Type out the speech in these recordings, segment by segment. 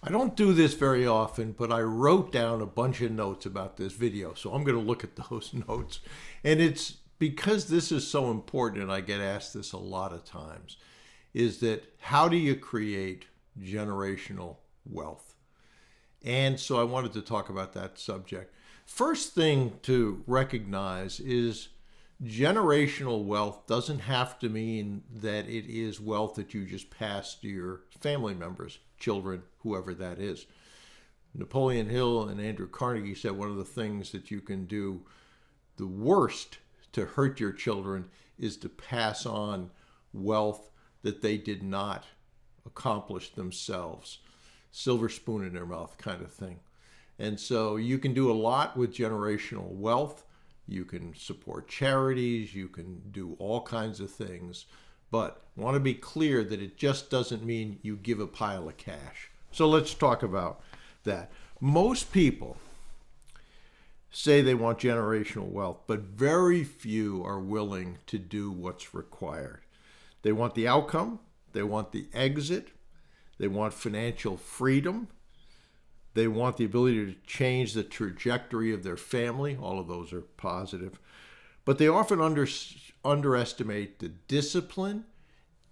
I don't do this very often, but I wrote down a bunch of notes about this video. So I'm going to look at those notes. And it's because this is so important, and I get asked this a lot of times, is that how do you create generational wealth? And so I wanted to talk about that subject. First thing to recognize is generational wealth doesn't have to mean that it is wealth that you just pass to your family members, children, whoever that is. Napoleon Hill and Andrew Carnegie said one of the things that you can do the worst to hurt your children is to pass on wealth that they did not accomplish themselves. Silver spoon in their mouth kind of thing. And so you can do a lot with generational wealth. You can support charities, you can do all kinds of things, but I want to be clear that it just doesn't mean you give a pile of cash. So let's talk about that. Most people say they want generational wealth, but very few are willing to do what's required. They want the outcome, they want the exit, they want financial freedom, they want the ability to change the trajectory of their family. All of those are positive. But they often underestimate the discipline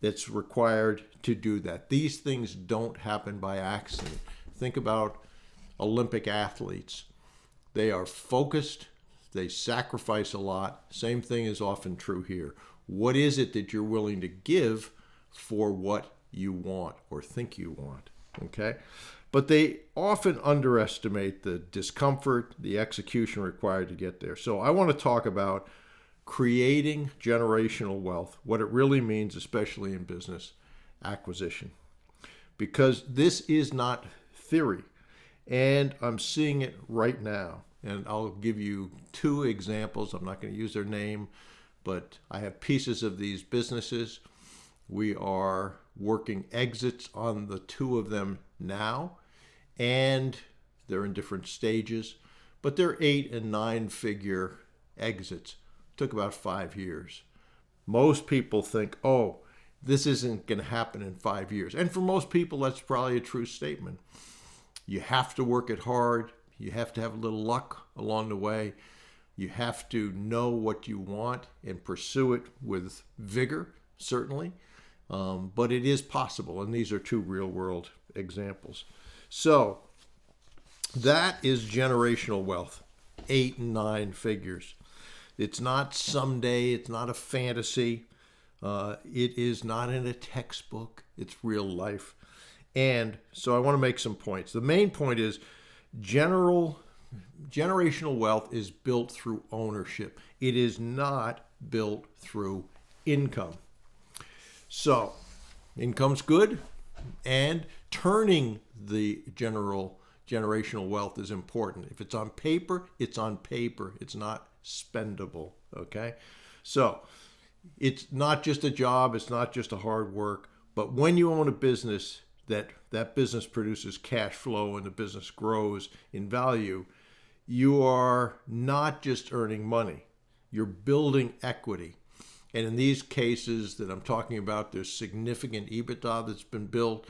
that's required to do that. These things don't happen by accident. Think about Olympic athletes. They are focused. They sacrifice a lot. Same thing is often true here. What is it that you're willing to give for what you want or think you want? Okay? But they often underestimate the discomfort, the execution required to get there. So I want to talk about creating generational wealth, what it really means, especially in business acquisition. Because this is not theory, and I'm seeing it right now. And I'll give you two examples. I'm not going to use their name, but I have pieces of these businesses. We are working exits on the two of them now, and they're in different stages, but they're 8 and 9 figure exits. Took about 5 years. Most people think, oh, this isn't going to happen in 5 years. And for most people, that's probably a true statement. You have to work it hard. You have to have a little luck along the way. You have to know what you want and pursue it with vigor, certainly. But it is possible, and these are two real-world examples. So that is generational wealth, 8 and 9 figures. It's not someday. It's not a fantasy. It is not in a textbook. It's real life. And so I want to make some points. The main point is generational wealth is built through ownership. It is not built through income. So income's good, and turning the generational wealth is important. If it's on paper, it's on paper. It's not spendable, okay? So it's not just a job. It's not just a hard work. But when you own a business, that business produces cash flow and the business grows in value, you are not just earning money. You're building equity. And in these cases that I'm talking about, there's significant EBITDA that's been built.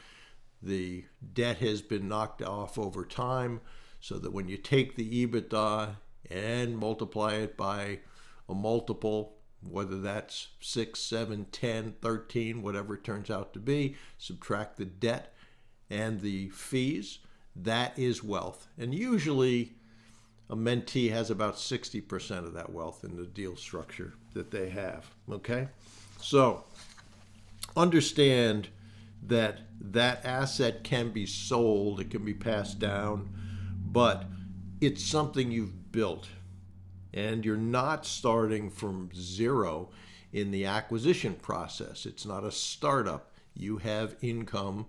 The debt has been knocked off over time, so that when you take the EBITDA and multiply it by a multiple, whether that's 6, 7, 10, 13, whatever it turns out to be, subtract the debt and the fees, that is wealth. And usually a mentee has about 60% of that wealth in the deal structure that they have, okay? So understand that that asset can be sold, it can be passed down, but it's something you've built. And you're not starting from zero in the acquisition process. It's not a startup. You have income,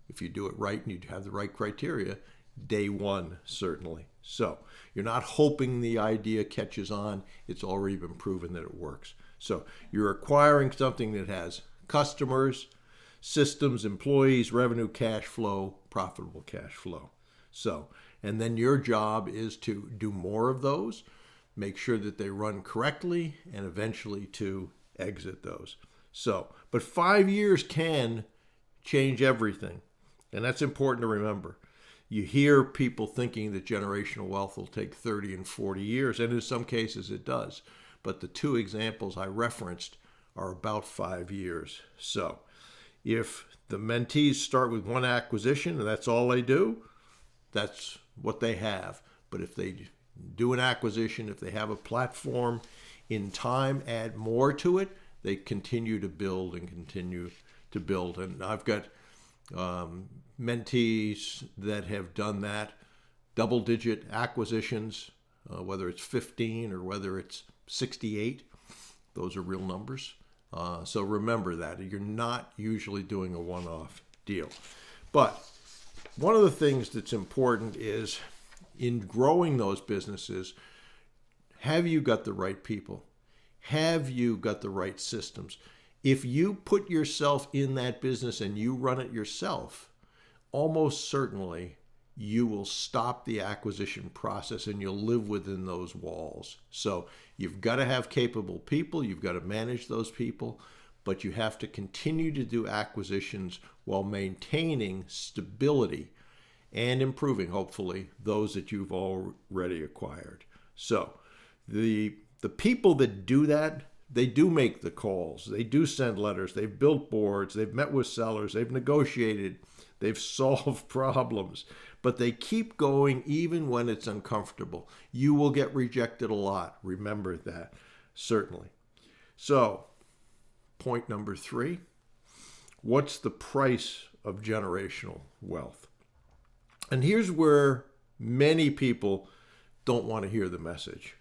if you do it right and you have the right criteria, day one, certainly. So you're not hoping the idea catches on. It's already been proven that it works. So you're acquiring something that has customers, systems, employees, revenue, cash flow, profitable cash flow. So, and then your job is to do more of those, make sure that they run correctly, and eventually to exit those. So, but 5 years can change everything. And that's important to remember. You hear people thinking that generational wealth will take 30 and 40 years, and in some cases it does. But the two examples I referenced are about 5 years. So if the mentees start with one acquisition and that's all they do, that's what they have. But if they do an acquisition, if they have a platform, in time add more to it, they continue to build and continue to build. And I've got mentees that have done that, double-digit acquisitions, whether it's 15 or whether it's 68. Those are real numbers. So remember that. You're not usually doing a one-off deal. But one of the things that's important is in growing those businesses, have you got the right people? Have you got the right systems? If you put yourself in that business and you run it yourself, almost certainly you will stop the acquisition process and you'll live within those walls. So you've got to have capable people, you've got to manage those people, but you have to continue to do acquisitions while maintaining stability and improving, hopefully, those that you've already acquired. So the people that do that, they do make the calls, they do send letters, they've built boards, they've met with sellers, they've negotiated, they've solved problems, but they keep going even when it's uncomfortable. You will get rejected a lot. Remember that, certainly. So, point number 3, what's the price of generational wealth? And here's where many people don't want to hear the message.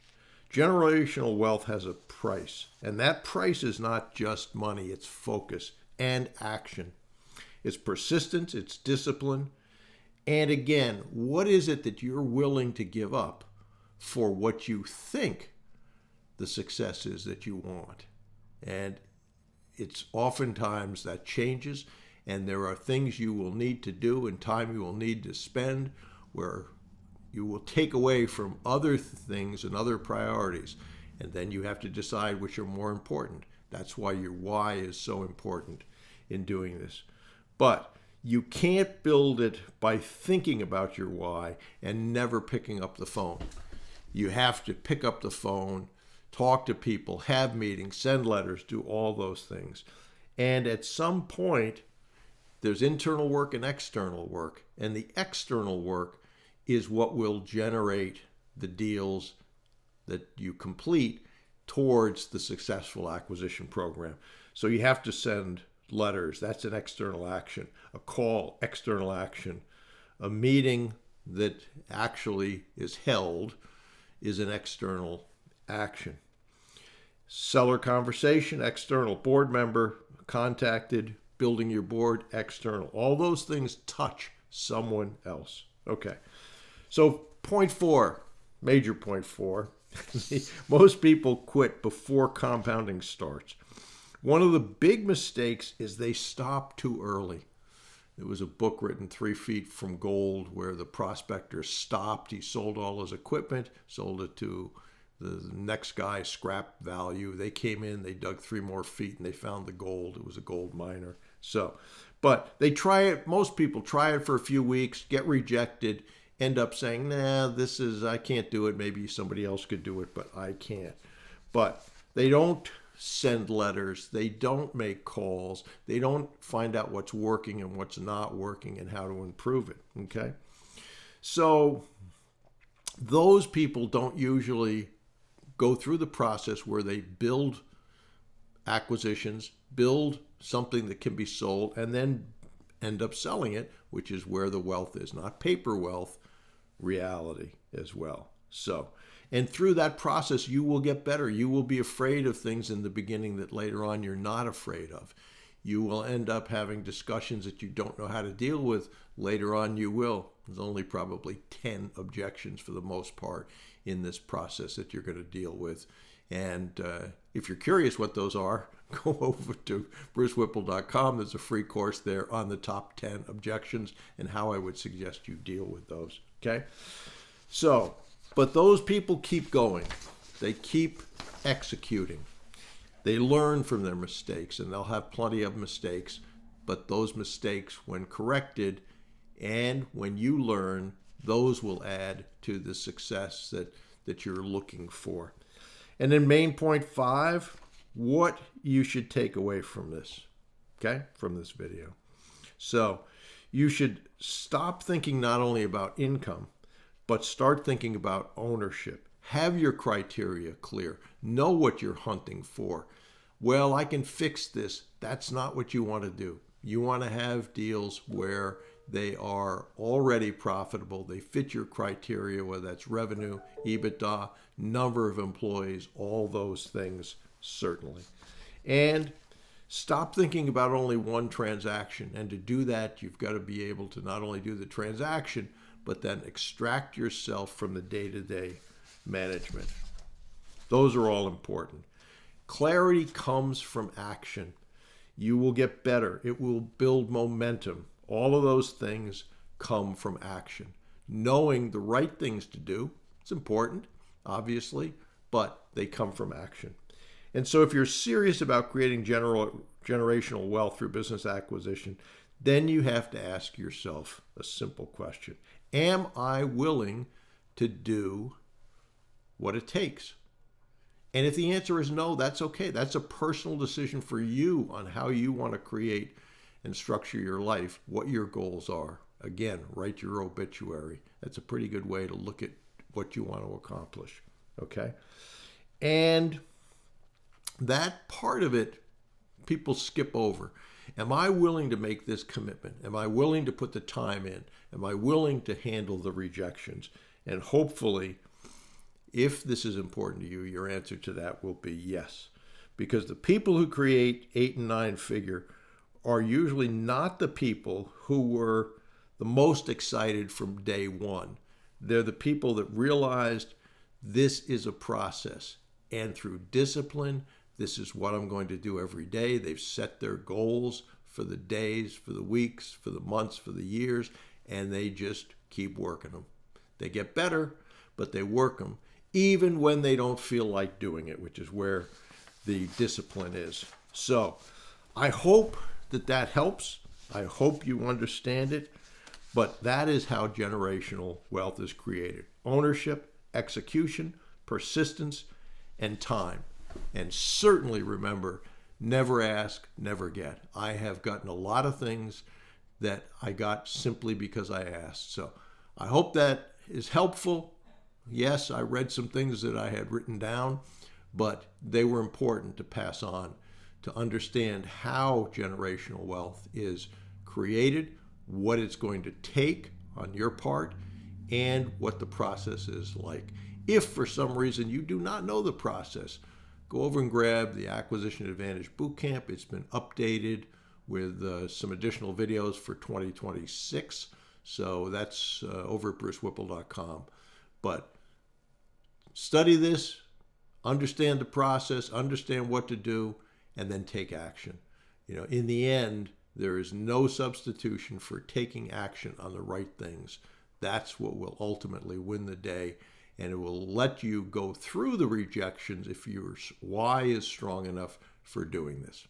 Generational wealth has a price, and that price is not just money, it's focus and action. It's persistence, it's discipline. And again, what is it that you're willing to give up for what you think the success is that you want? And it's oftentimes that changes, and there are things you will need to do and time you will need to spend where you will take away from other things and other priorities, and then you have to decide which are more important. That's why your why is so important in doing this. But you can't build it by thinking about your why and never picking up the phone. You have to pick up the phone, talk to people, have meetings, send letters, do all those things. And at some point, there's internal work and external work. And the external work is what will generate the deals that you complete towards the successful acquisition program. So you have to send letters. That's an external action. A call, external action. A meeting that actually is held is an external action. Seller conversation, external. Board member contacted, building your board, external. All those things touch someone else. Okay. So point 4, major point 4, most people quit before compounding starts. One of the big mistakes is they stop too early. There was a book written, 3 Feet from Gold, where the prospector stopped. He sold all his equipment, sold it to the next guy, scrap value. They came in, they dug 3 more feet, and they found the gold. It was a gold miner. So, but they try it. Most people try it for a few weeks, get rejected, end up saying, nah, I can't do it. Maybe somebody else could do it, but I can't. But they don't send letters. They don't make calls. They don't find out what's working and what's not working and how to improve it. Okay? So those people don't usually go through the process where they build acquisitions, build something that can be sold, and then end up selling it, which is where the wealth is, not paper wealth, reality as well. So, and through that process, you will get better. You will be afraid of things in the beginning that later on you're not afraid of. You will end up having discussions that you don't know how to deal with. Later on, you will. There's only probably 10 objections for the most part in this process that you're going to deal with. And if you're curious what those are, go over to brucewhipple.com. There's a free course there on the top 10 objections and how I would suggest you deal with those. Okay? So, but those people keep going. They keep executing. They learn from their mistakes, and they'll have plenty of mistakes, but those mistakes, when corrected And when you learn, those will add to the success that you're looking for. And then main point 5, what you should take away from this, okay, from this video. So you should stop thinking not only about income, but start thinking about ownership. Have your criteria clear. Know what you're hunting for. Well, I can fix this. That's not what you want to do. You want to have deals where they are already profitable. They fit your criteria, whether that's revenue, EBITDA, number of employees, all those things, certainly. And stop thinking about only one transaction. And to do that, you've got to be able to not only do the transaction, but then extract yourself from the day-to-day management. Those are all important. Clarity comes from action. You will get better. It will build momentum. All of those things come from action. Knowing the right things to do, it's important, obviously, but they come from action. And so if you're serious about creating generational wealth through business acquisition, then you have to ask yourself a simple question. Am I willing to do what it takes? And if the answer is no, that's okay. That's a personal decision for you on how you want to create and structure your life, what your goals are. Again, write your obituary. That's a pretty good way to look at what you want to accomplish, okay? And that part of it, people skip over. Am I willing to make this commitment? Am I willing to put the time in? Am I willing to handle the rejections? And hopefully, if this is important to you, your answer to that will be yes. Because the people who create 8 and 9 figure are usually not the people who were the most excited from day one. They're the people that realized this is a process. And through discipline, this is what I'm going to do every day. They've set their goals for the days, for the weeks, for the months, for the years, and they just keep working them. They get better, but they work them, even when they don't feel like doing it, which is where the discipline is. So I hope that helps. I hope you understand it. But that is how generational wealth is created. Ownership, execution, persistence, and time. And certainly remember, never ask, never get. I have gotten a lot of things that I got simply because I asked. So I hope that is helpful. Yes, I read some things that I had written down, but they were important to pass on to understand how generational wealth is created, what it's going to take on your part, and what the process is like. If for some reason you do not know the process, go over and grab the Acquisition Advantage Bootcamp. It's been updated with some additional videos for 2026. So that's over at brucewhipple.com. But study this, understand the process, understand what to do, and then take action. You know, in the end, there is no substitution for taking action on the right things. That's what will ultimately win the day, and it will let you go through the rejections if your why is strong enough for doing this.